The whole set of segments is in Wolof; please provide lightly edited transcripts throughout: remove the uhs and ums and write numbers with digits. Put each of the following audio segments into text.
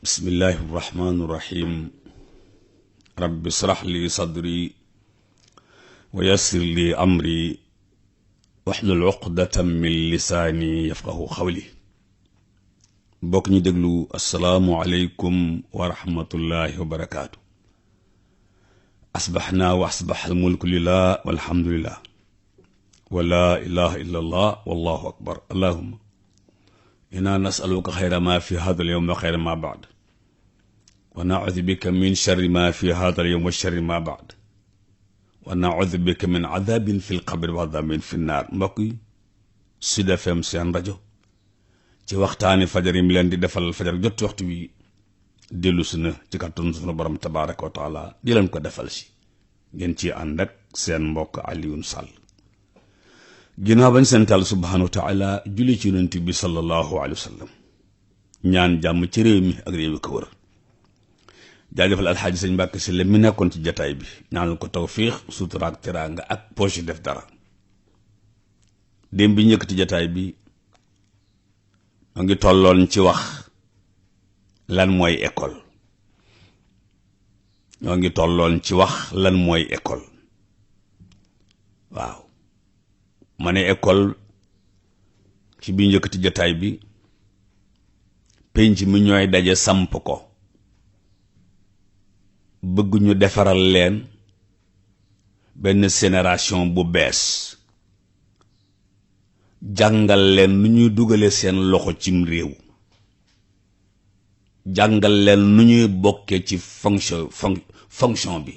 bismillahi irrahmani irrahim rabbi israh li sadri wa yassir li amri wahlul uqdatan min lisaani yafqahu qawli. bokk ñu déglu assalaamu aleykum wa rahmatullahi wa barakaatu. asbaxnaa wa asbaxal mulku lillah walhamdulillah wa laa ilaha illa allah wallahu akbar. allahumma inna nasaluka xayra ma fi hada al yawm wa xayra ma baad, wa naudu bika min sharri ma fi hada al yawm wa sharri ma baad, wa naudu bika min adabin fi lqabri wa adabin fi nnaar. mbokk yi, Sud FM seen rajo ci waxtaani fajar yi mi leen di defal fajar jot waxtu wi dellu si na ci kàttanu sunu borom tabaaraka wa taala di leen ko defal si ngeen ci ànd ak seen mbokk Alioune Sall. ginnaaw bañ seen Yàlla subhaanahu wa taala julli ci yonent bi sallallahu alayhi wa sallam, ñaan jàmm ci réew mi ak réew yi ko wër. jaajëfal alxaaji sëñ Mbàkke si mi nekkoon ci jataay bi, ñaanal ko tawfiix sutura ak teraanga ak poche def dara. démb bi njëkk ci jataay bi ma ngi tolloon ci wax lan mooy école. ñoo ngi tolloon ci wax lan mooy école. waaw ma ne école ci bi njëkk ci jataay bi penc mi ñooy daje samp ko, bëgg ñu defaral leen benn génération bu bees, jàngal leen nu ñuy dugale seen loxo cim réew, jàngal leen nu ñuy bokkee ci fonction bi,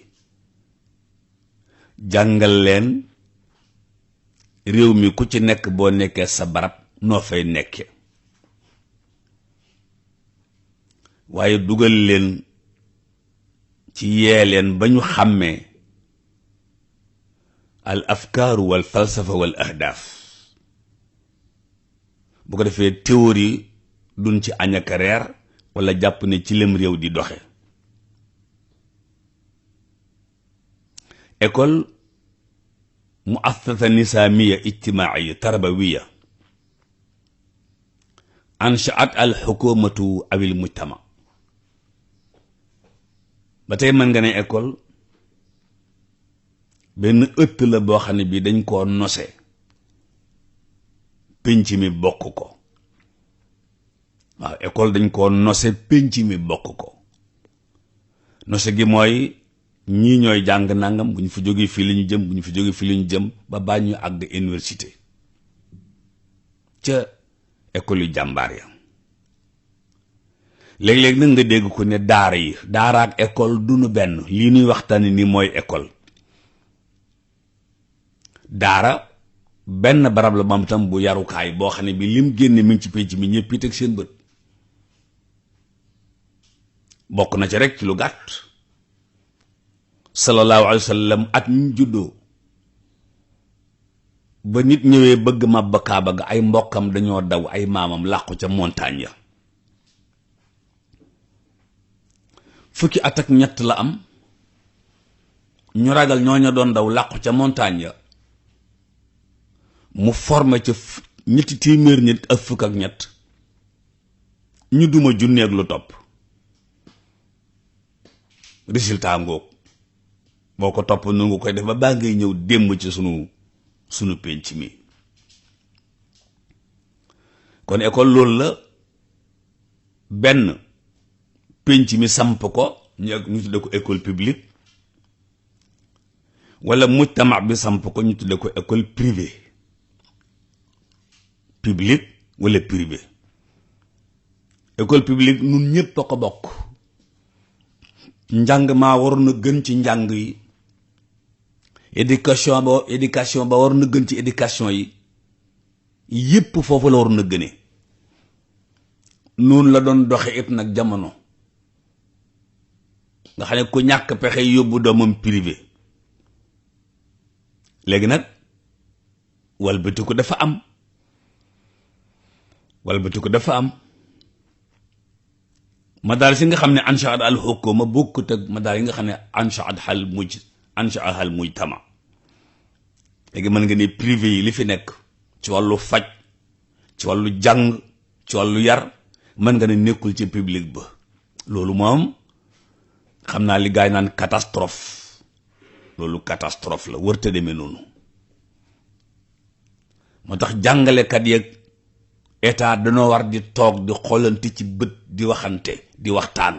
jàngal leen réew mi ku ci nekk boo nekkee sa barab noo fay nekke, waaye dugal leen ci yee leen ba ñu xàmmee al afkaaru wal falsafa wal ahdaaf. bu ko defee théorie duñ ci añ ak reer wala jàpp ne ci lem réew di doxe. école muassasa nisaamiya ijtimaaiya tarbawiya anshaat al xukumatu awil mujtama. ba tey mën nga ne école benn ëtt la boo xam ne bii dañ koo nose, pénc mi bokk ko. waaw école dañ koo nose, pénc mi bokk ko. nose gi mooy ñii ñooy jàng nangam, bu ñu fi jógee fii la ñu jëm, bu ñu fi jógee fii la ñu jëm ba baa ñu àgg université ca école yu jàmbaar ya. léeg-léeg nag nga dégg ko ne daara yi, daara ak école duñu benn. lii nuy waxtaani ni mooy école. daara benn barab la moom tam bu yarukaay boo xam ne bi lim génne mi ngi ci pénc mi ñëpp it ak seen bët. bokk na ci rek ci lu gàtt sallallahu alayhi wa sallam at ñu juddoo ba nit ñëwee bëgg màbb kaaba ga, ay mbokkam dañoo daw, ay maamam làqu ca montagne ya. fukki at ak ñett la am, ñu ragal ñooña doon daw làqu ca montagne ya, mu formé ca ñetti téeméer nit ak fukk ak ñett, ñu duma junneeg lu topp. résultat ngoog boo ko topp nu nga koy def ba baa ngay ñëw démb ci sunu penc mi. kon école loolu la. benn penc mi samp ko ñu tudde ko école publique, wala mujtama bi samp ko ñu tudde ko école privée. publique wala privé. école publique nun ñëpp a ko bokk. njàng maa waroon na gën ci njàng yi, éducation ba waroon na gën ci éducation yi, yépp foofu la waroon na gëne. noonu la doon doxe it nag jamono nga xam ne ku ñàkk pexe yóbbu doomam privé. léegi nag walbatiku dafa am madaaris yi nga xam ne anshaat al xukuma bokkut ak madaaris yi nga xam ne anshaat al mujtama. léegi mën nga ne privé yi li fi nekk ci wàllu faj, ci wàllu jàng, ci wàllu yar, mën nga ne nekkul ci public ba. loolu moom xam naa li gaay naan catastrophe, loolu catastrophe la, wërta demee noonu. moo tax jàngalekat yeeg état dañoo war di toog di xoolante ci bët, di waxante, di waxtaan.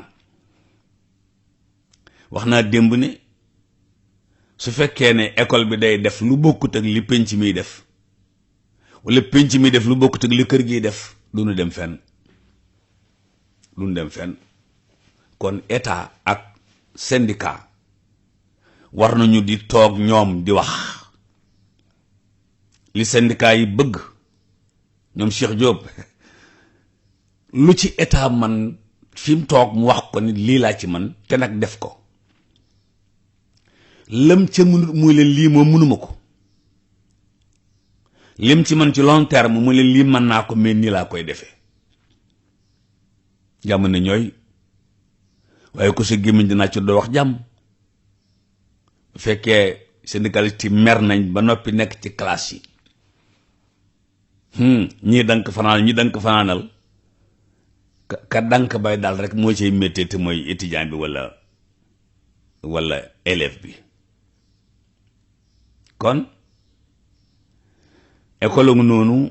wax naa démb ne su fekkee ne école bi day def lu bokkut ak li penc miy def, wala penc mi def lu bokkut ak li kër gi def, du nu dem fenn, du nu dem fenn. kon état ak syndicat war nañu di toog ñoom di wax li syndicat yi bëgg. ñoom Cheikh Diop lu ci état man fi mu toog mu wax ko ni lii laa ci man te nag def ko, lam ca mënut muy leen lii moom mënuma ko, lim ci man ci long terme mu leen lii mën naa ko mais nii laa koy defee. jàmm ne ñooy, waaye ko sa gémmiñ dinaa ci doo wax jàmm. bu fekkee syndicaliste yi mer nañ ba noppi nekk ci classe yi, ñii dank fanaan ñi dank fanaanal, ka dank bay daal rek moo cay méttee te mooy étudiant bi wala élève bi. kon école ngu noonu,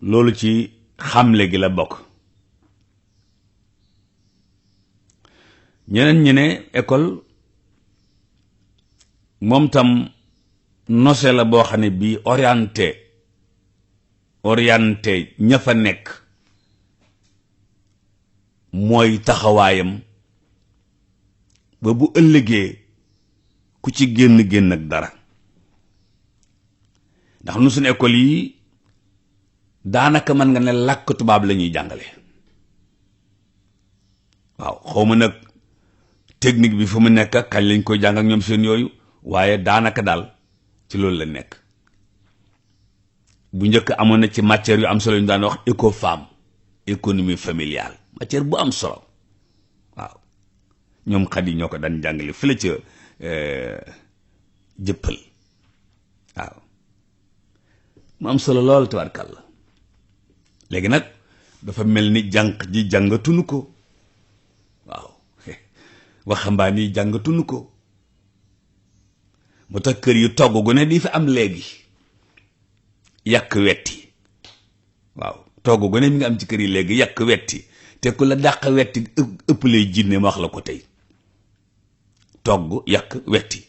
loolu ci xamle gi la bokk. ñeneen ñi ne école moom tam nose la boo xam ne bii orienté ña fa nekk mooy taxawaayam ba bu ëllëgee ku ci génn ak dara. ndax nu suñu école yi daanaka mën nga ne làkk tubaab la ñuy jàngale. waaw xaw ma nag technique bi fu mu nekk kañ lañ koy jàng ak ñoom seen yooyu, waaye daanaka daal ci loolu la nekk. bu njëkk amoon na ci matière yu am solo yu ñu daan wax éco-femme, économie familiale, matière bu am solo. waaw ñoom xat yi ñoo ko daan jàngale fële ca jëppal. waaw mu am solo lool tabarkàlla. léegi nag dafa mel ni jànq ji jàngatunu ko. waaw waxambaane yi jàngatunu ko. moo tax kër yu togg gu ne di fi am léegi yàq wetti. waaw togg gu ne mi nga am ci kër yi léegi yàq wetti, te ku la dàq wetti ëpp lay jinne ma wax la ko tey. togg yàq wetti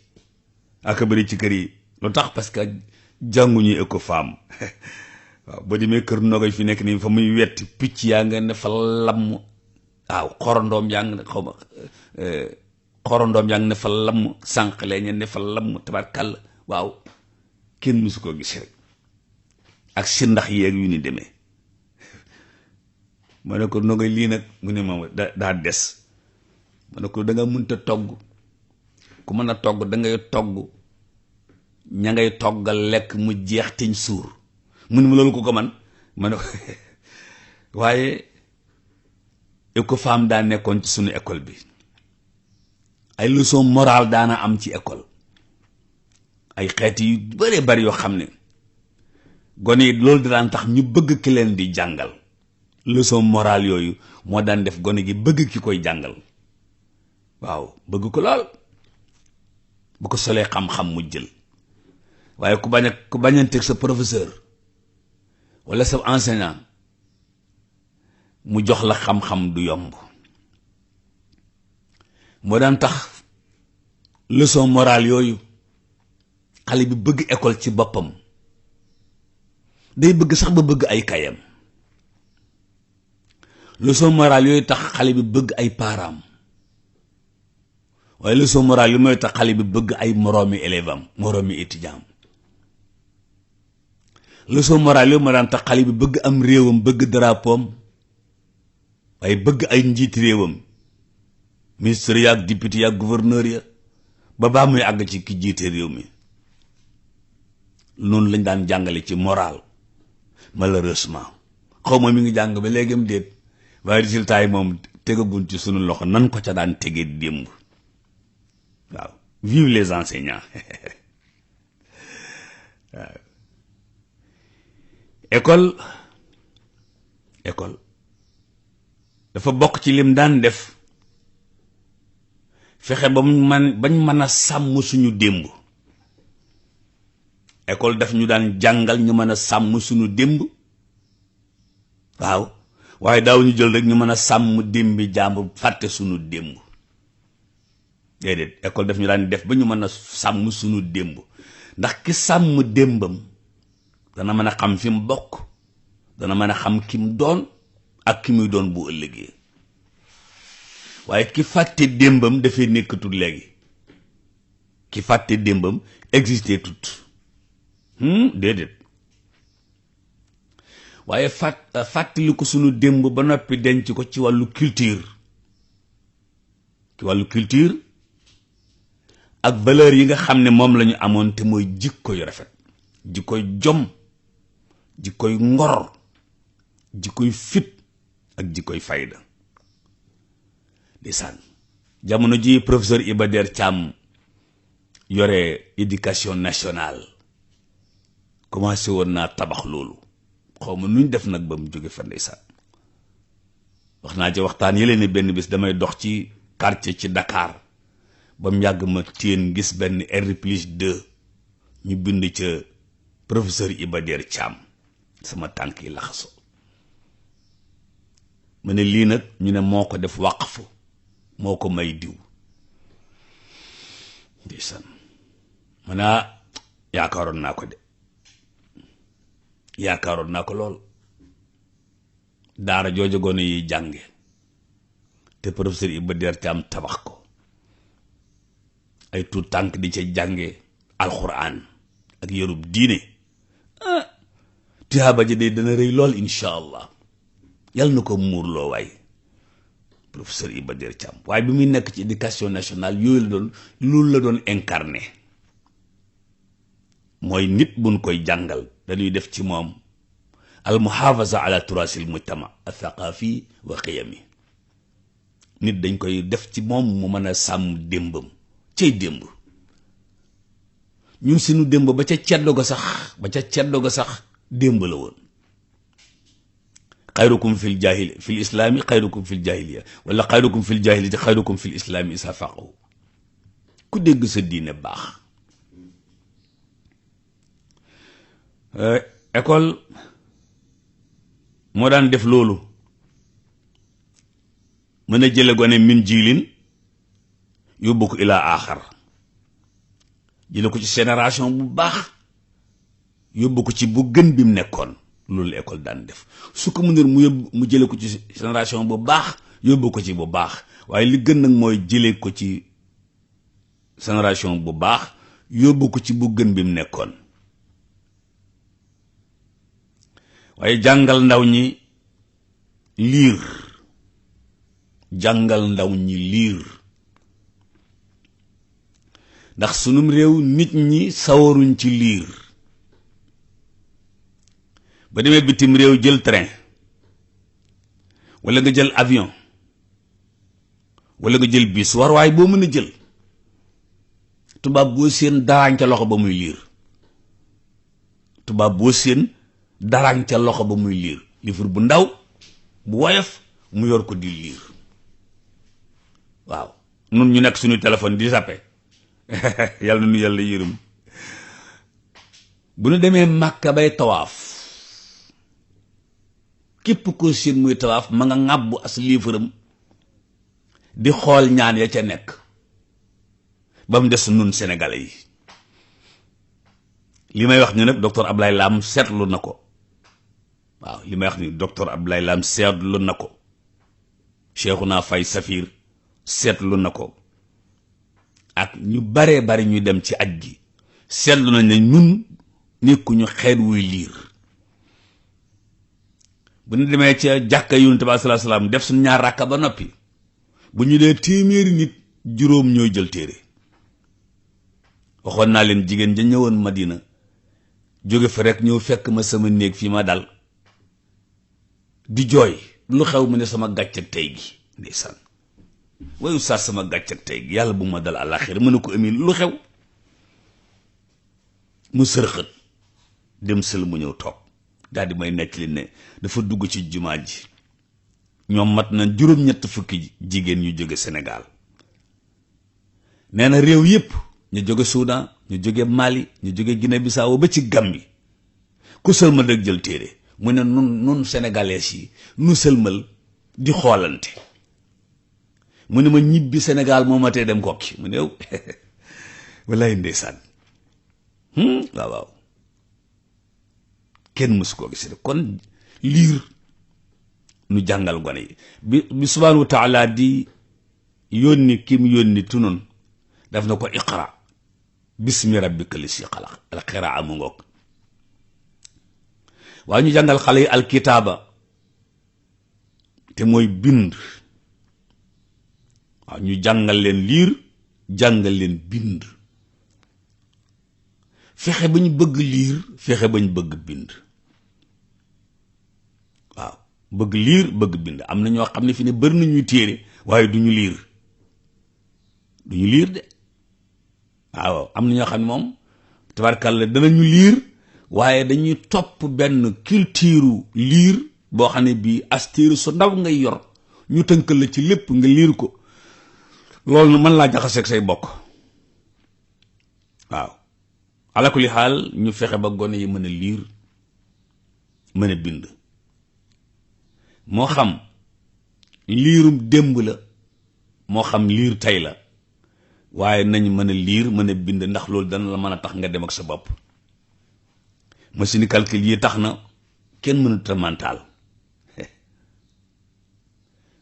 ak bëri ci kër yi. lu tax? parce que jànguñu éco-femme. waaw boo demee kër nogay fi nekk nii fa muy wetti, picc yaa nga ne fa lamm. waaw xorondoom yaa nga ne xaw ma xorondoom yaa nga ne fa lamm, sànq lee ñe ne fa lamm, tabarkàlla. waaw kenn mësu koo gis rek. ak si ndax yeeg yu ni demee. ma ne ko nogay lii nag mu ne ma daa des. ma ne ko da nga mënta togg. ku mën a togg da ngay togg ña ngay toggal lekk mu jeex tiñ suur. mun ma loolu ko man. ma ne ko waaye éco-femme daa nekkoon ci sunu école bi. ay leçon morale daana am ci école. ay xeeti yu bëree bëri yoo xam ne gone yi loolu daan tax ñu bëgg ki leen di jàngal. leçon morale yooyu moo daan def gone gi bëgg ki koy jàngal. waaw bëgg ko lool. bu ko solee xam-xam mu jël. waaye ku bañanteeg sa professeur wala sa enseignant mu jox la xam-xam du yomb. moo daan tax leçon morale yooyu xale bi bëgg école ci boppam. day bëgg sax ba bëgg ay kayam. leçon morale yooyu tax xale bi bëgg ay parents. waaye leçon morale yi mooy tax xale bi bëgg ay moroomi élève am, moroomi étudiant am. leçon morale yooyu moo daan tax xale bi bëgg am réewam, bëgg drapeau am, waaye bëgg ay njiit réewam, ministre yaak député yaak gouverneur ya, ba baa muy àgg ci ki jiite réew mi. noonu lañ daan jàngale ci moral. malheureusement xaw ma mi ngi jàng ba léegam déet, waaye résultat yi moom tegagun ci sunu loxo nan ko ca daan tegee démb. waaw vive les enseignants. waaw école dafa bokk ci lim daan def fexe ba bañ mën a sàmm suñu démb. école daf ñu daan jàngal ñu mën a sàmm suñu démb, waaw, waaye daaw ñu jël rek ñu mën a sàmm démbi jàmbur fàtte suñu démb. déedéet, école daf ñu daan def ba ñu mën a sàmm suñu démb, ndax ki sàmm démbam dana mën a xam fi mu bokk, dana mën a xam ki mu doon ak ki muy doon bu ëllëgee. waaye ki fàtte démbam dafay nekkatul léegi, ki fàtte démbam existé tut. déedéet, waaye fàttali ko sunu démb ba noppi denc ko ci wàllu culture, ak valeur yi nga xam ne moom la ñu amoon te mooy jikko yu rafet, jikkoy jom, jikkoy ngor, jikkoy fit ak jikkoy fayda. ndeysaan jamono ji professeur Iba Der Thiam yore éducation nationale commencé woon naa tabax loolu, xaw ma nuñ def nag ba mu jóge fa. ndeysaan wax naa ci waxtaan yële ne benn bis damay dox ci quartier ci Dakar ba mu yàgg ma téen gis benn R+2 ñu bind ca professeur Iba Der Thiam, sama tànk yi laxaso. ma ne lii nag ñu ne moo ko def waqfu, moo ko may diw. ndeysaan ma ne yaakaaroon naa ko de, yaakaaroon naa ko lool. daara jooju gone yi jànge te professeur Iba Der Thiam tabax ko, ay tuut tànk di ca jànge alxuraan ak yarub diine, tiyaaba ji de dana rëy lool incha allah. yàlla na ko muur loo waay professeur Iba Der Thiam. waaye bi muy nekk ci éducation nationale yooyu loolu la doon incarné, mooy nit buñ koy jàngal dañuy def ci moom al muhafaza ala turasil mujtama al thaqafi wa qiyami. nit dañ koy def ci moom mu mën a sàmm démbam, cay démb. ñun suñu démb ba ca ceddo ga sax démb la woon. xayrukum fil jaahili fil islaami xayrukum fil jaahiliya, wala xayrukum fil jaahiliyati xayrukum fil islaami isa faqahu. ku dégg sa diine baax. école moo daan def loolu, mën a jële gone min jiilin yóbbu ko ilaa aaxar, jële ko ci génération bu baax yóbbu ko ci bu gën bi mu nekkoon. loolu la école daan def. su ko mënul mu jële ko ci génération bu baax yóbbu ko ci bu baax, waaye li gën nag mooy jële ko ci génération bu baax yóbbu ko ci bu gën bi mu nekkoon. waaye jàngal ndaw ñi liir, jàngal ndaw ñi liir, ndax sunum réew nit ñi sawaruñ ci liir. ba demee bitim réew jël train wala nga jël avion wala nga jël bus, warwaay boo mën a jël, tubaab boo seen daraañ ca loxo ba muy liir, tubaab boo seen daraañ ca loxo ba muy liir, livre bu ndaw bu woyof mu yor ko di liir. waaw nun ñu nekk suñu téléphone di zappe yàlla na nu yàlla yërëm. bu nu demee Màkka bay tawaaf, képp ko seen muy tawaaf ma nga ŋàbbu as liifaram di xool ñaan ya ca nekk, ba mu des nun sénégalais yi. li may wax ni nag docteur Ablaye Lam seetlu na ko. waaw li may wax ni docteur Ablaye Lam seetlu na ko, Cheikhouna Faye Safir seetlu na ko, ak ñu baree bari ñu dem ci aj gi seetlu nañ ne ñun nekkuñu xeet wuy liir. bu ñu demee ca jàkka Yonent bi sallallahu alayhi wasallam def suñu ñaar ràkka ba noppi, bu ñu dee téeméeri nit juróom ñooy jël téere. waxoon naa leen jigéen ja ñëwoon Madina jóge fa rek ñëw fekk ma sama néeg fii ma dal di jooy, lu xew mu ne sama gàcc ak tey gi. ndeysaan wayu saa sama gàcc ak tey gi yàlla bu ma dal àllaaxira. mën na ko amin lu xew mu sërxët dem sël mu ñëw toog daal di may nettali ne dafa dugg ci jumaa ji, ñoom mat na juróom-ñett fukki jigéen ñu jóge Sénégal. nee na réew yépp ñu jóge Soudan, ñu jóge Mali, ñu jóge Guinée Bissau ba ci Gambie ku sëlmal rek jël téere mu ne nun sénégalais yi nu sëlmal di xoolante mu ne ma ñibbi Sénégal moo ma tee dem kokki mu ne yow wallaay ndeysaan waaw waaw kenn mësu koo gis kon liir nu jàngal gone yi bi subhaanahu wa taala di yónni kim yónni tunoon daf na ko iqra bismi rabbika lasi xalaq alqiraa mu ngoog waaye ñu jàngal xale yi alkitaaba te mooy bind waaw ñu jàngal leen liir jàngal leen bind fexe ba ñu bëgg liir fexe ba ñu bëgg bind waaw bëgg liir bëgg bind am na ñoo xam ne fi ne bari nañuy téere waaye du ñu liir de waaw am na ñoo xam ne moom tabarkàlla danañu liir waaye dañuy topp benn culture liir boo xam ne bii astéeru su ndaw ngay yor ñu tënkal la ci lépp nga liir ko loolu mën laa jaxaseeg say bokk waaw ala kulli xaal ñu fexe ba gone yi mën a liir mën a bind moo xam liirum démb la moo xam liir tey la waaye nañ mën a liir mën a bind ndax loolu dana la mën a tax nga dem ak sa bopp machine calcul yi tax na kenn mënut a mental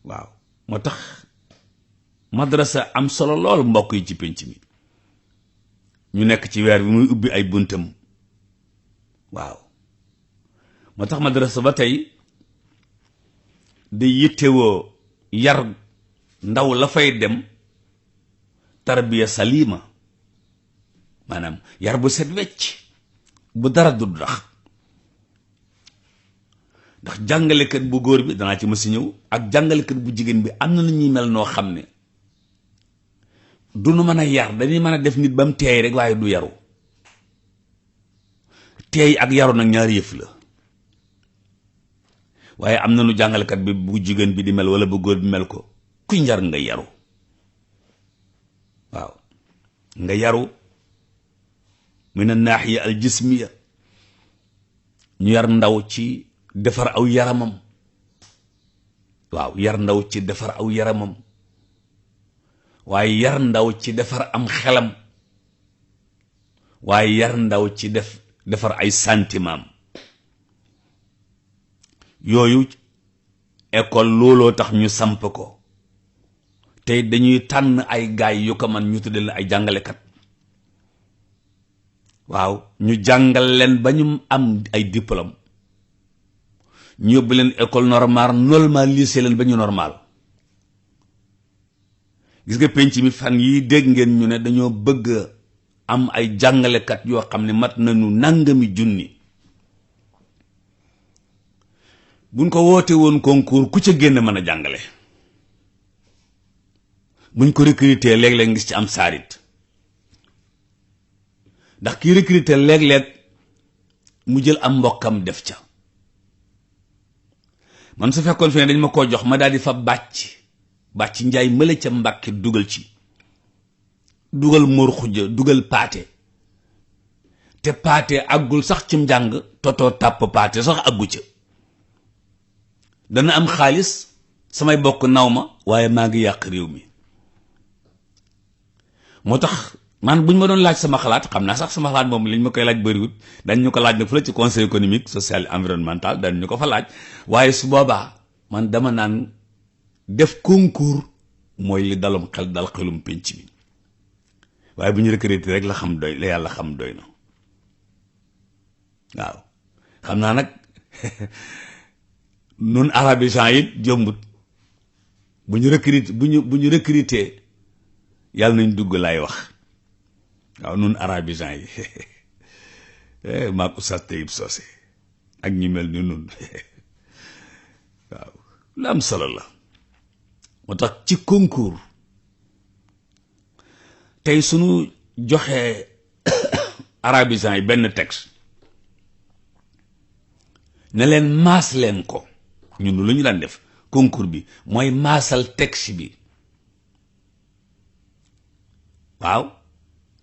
waaw moo tax madrasa am solo lool mbokk yi ci pénc mi ñu nekk ci weer bi muy ubbi ay buntam waaw moo tax madrasa ba tey day yittewoo yar ndaw la fay dem tarbiya salima maanaam yar bu set wecc bu dara du ndax jàngalekat bu góor bi danaa ci ma si ñëw ak jàngalekat bu jigéen bi am na ñuy mel noo xam ne du nu mën a yar dañuy mën a def nit ba mu teey rek waaye du yaru teey ak yaru nag ñaari yëf la waaye am na nu jàngalekat bi bu jigéen bi di mel wala bu góor bi mel ko kuy njar nga yaru waaw nga yaru min an-naahiya al-jismiya ñu yar ndaw ci defar aw yaramam waaw yar ndaw ci defar aw yaramam waaye yar ndaw ci defar am xelam waaye yar ndaw ci defar ay sentiment yooyu école looloo tax ñu samp ko tey dañuy tànn ay gaay yu ko man ñu tuddee leen ay jàngalekat waaw ñu jàngal leen ba ñu am ay diplôme ñu yóbbu leen école normalisé leen ba ñu normal gis nga penc mi fan yi dégg ngeen ñu ne dañoo bëgg am ay jàngalekat yoo xam ne mat nañu nangami junni buñ ko woote woon concours ku ca génn mën a jàngale buñ ko recruter léeg-léeg ngis ci am saarit ndax kii recruter léeg-léeg mu jël am mbokkam def ca man su fekkoon fi ne dañ ma koo jox ma daal di fa bàcc njaay mëla ca Mbàkke dugal ci dugal mor xujja dugal paate te paate àggul sax ci njàng totoo tàpp paate sax àggu ca dana am xaalis samay bokk naw ma waaye maa ngi yàq réew mi moo tax man bu ñu ma doon laaj sama xalaat xam naa sax sama xalaat moom li ñu ma koy laaj bëriwut dañ ñu ko laaj nag fu la ci conseil économique social environnemental dañ ñu ko fa laaj waaye su boobaa man dama naan def concours mooy li dalum xel dal xelum penc mi waaye bu ñu recruter rek la xam doy la yàlla xam doy na waaw xam naa nag nun arabisant it jombut bu ñu recruter yàlla nañ dugg laay wax waaw nun arabisant yi maag Oustaz Taïb Socé ak ñi mel ni nun waaw lu am solo la moo tax ci concours tey sunu joxee arabisant yi benn texte ne leen maas leen ko ñun lu ñu daan def concours bi mooy maasal texte bi. waaw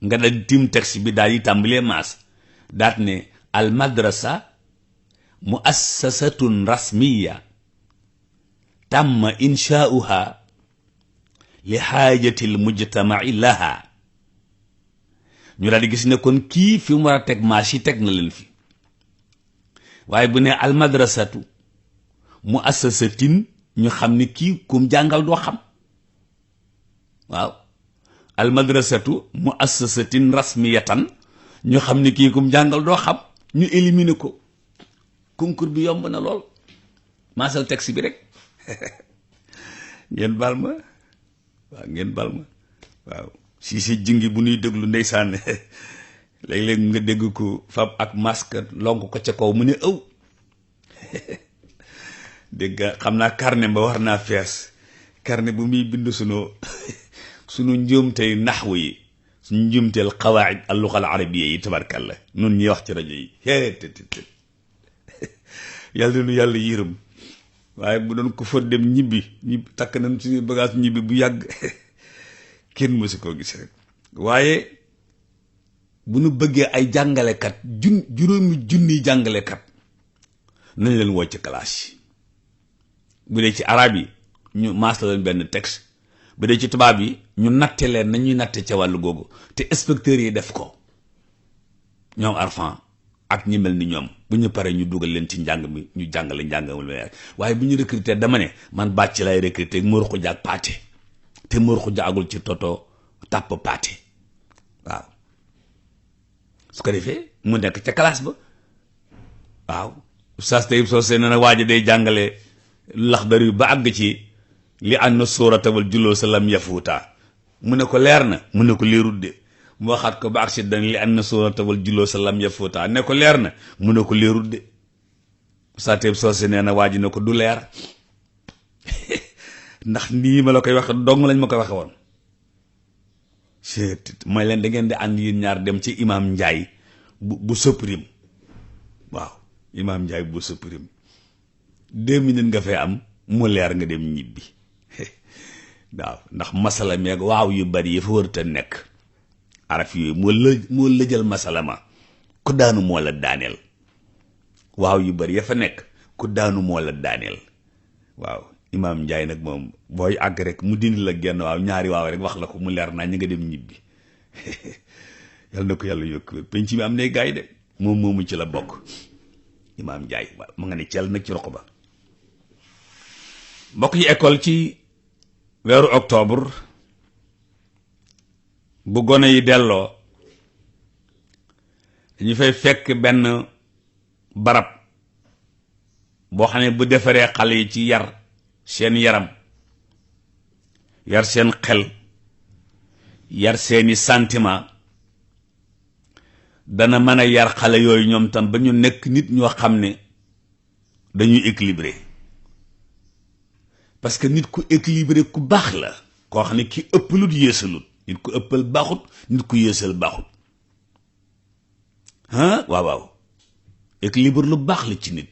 nga dal tim texte bi daal di tàmbalee maas daat ne al madrasa muassasatun rasmiya tamma inshauha li xaajati l mujtamai laha. ñu daal di gis ne kon kii fi mu war a teg maas yi teg na leen fi, waaye bu ne al madrasatu muassasatin ñu xam ne kii kum jàngal doo xam. waaw al madrasatu muassasatin rasmiyatan ñu xam ne kii kum jàngal doo xam, ñu éliminer ko. concours bi yomb na lool, maasal texte bi rek. ngeen baal ma waaw, ngeen baal ma waaw. si jingi bu ñuy déglu ndeysaan léeg-léeg nga dégg ko fab ak masque lonk ko ca kaw mu ne ëw. dégg xam naa carnet ba war naa fees, carnet bu muy bind sunu njuumtey naxwu yi, suñu njuumteel qawaid al lugha al arabiyya yi tabarkalla nun ñuy wax ci rajo yi yàlla nu yàlla yërëm. waaye bu doon ko fa dem ñibbi takk nañ suñu bagage ñibbi bu yàgg. kenn mësu koo gis rek. waaye bu nu bëggee ay jàngalekat juróomi junniy jàngalekat nañ leen woo ci classe yi. bu dee ci arab yi ñu maas la leen benn texte, bu dee ci tubaab yi ñu natte leen nañuy natte ca wàllu googu, te inspecteurs yi def ko ñoom arfan ak ñi mel ni ñoom. bu ñu paree ñu dugal leen ci njàng mi ñu jàngale njàngamul waaye bu ñu recruter dama ne man bàcc lay recruter Mor Xuja ak Paate, te Mor Xuja agul ci toto tàpp Paate. waaw su ko defee mu nekk ca classe ba. waaw oustaz Taïb Socé ne na waa ji day jàngale Laxdari ba àgg ci li anna suurata wal juloosa lam yafuuta, mu ne ko leer na, mu ne ko leerut de. mu waxaat ko ba agsi dañ li anna suurata wal juloosa lam yafuuta, ne ko leer na, mu ne ko leerut de. oustaz Taïb Socé nee na waa ji ne ko du leer ndax nii ma la koy waxe dong lañ ma koy waxe woon. mooy leen da ngeen di ànd yéen ñaar dem ci imam Njaay bu sëpprim. waaw imam Njaay bu sëpprim 2 minutes nga fay am mu leer nga dem ñibbi. waaw ndax masala meeg waaw yu bari yi fa wërta nekk, araf yooyu moo lëjal masala ma, ku daanu moo la daaneel. waaw yu bari ya fa nekk ku daanu moo la daaneel. waaw imaam Njaay nag moom booy àgg rek mu dindi la genn waaw ñaari waaw rek wax la ko mu leer naa ñu nga dem ñibbi. yal na ko yàlla yokk penc mi am ne gaay de moom moomu ci la bokk. imaam Njaay waaw mu nga ne cel nag ci roq ba. mbokk yi école ci weeru octobre bu gone yi delloo dañu fay fekk benn barab boo xam ne bu defaree xale yi ci yar seen yaram, yar seen xel, yar seeni sentiment, dana mën a yar xale yooyu ñoom tam ba ñu nekk nit ñoo xam ne dañuy équilibré. parce que nit ku équilibré ku baax la, koo xam ne ki ëppalut yéesalut. nit ku ëppal baaxut, nit ku yéesal baaxut. waaw waaw équilibre lu baax la ci nit.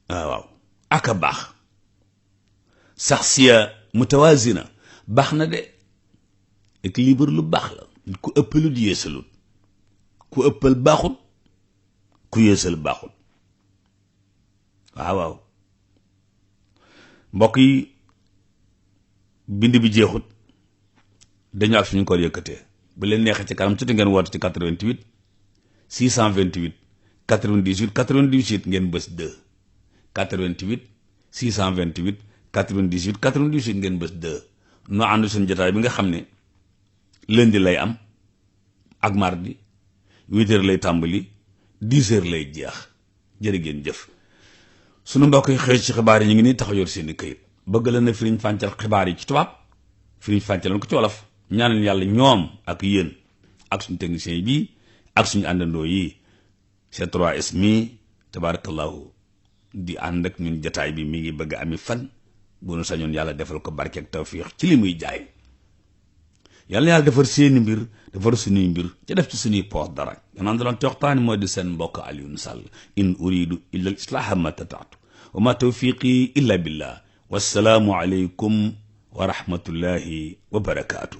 waaw aka baax. saxsiya mutawazina baax na de. équilibre lu baax la. nit ku ëppalut yéesalut, ku ëppal baaxut, ku yéesal baaxut. waaw waaw mbokk yi bind bi jeexut, dañu ak suñu ko yëkkatee. bu leen neexee ci kanam tuuti ngeen woote ci 88 628 98 98 ngeen bës 2 88 628 98 98 ngeen bës 2 noo ànd suñu jotaay bi nga xam ne lundi lay am ak mardi 8 heures lay tàmbali 10 heures lay jeex. jërë ngeen jëf. sunu mbokk yi xëy ci xibaar yi ñu ngi nii tax a yor seeni këyit bëgg la na firiñ fàncal xibaar yi ci tubaab firiñ fàncaloon ko ci wolof. ñaanal yàlla ñoom ak yéen ak suñu technicien bi ak suñu àndandoo yi C3S mi tabarakallahu di ànd ak ñun jataay bi mi ngi bëgg ami fan bu nu sañoon yàlla defal ko barke ak tawfiix ci li muy jaay. yàlla yàlla defar seeni mbir defar suñuy mbir ca def ci suñuy poos dara. yanaan daloon te waxtaani mooy di seen mbokk Alioune Sall in uridu illa al islaha ma tataatu wa ma tawfiqi illa billah wassalaamu aleykum wa rahmatullahi wa barakaatu.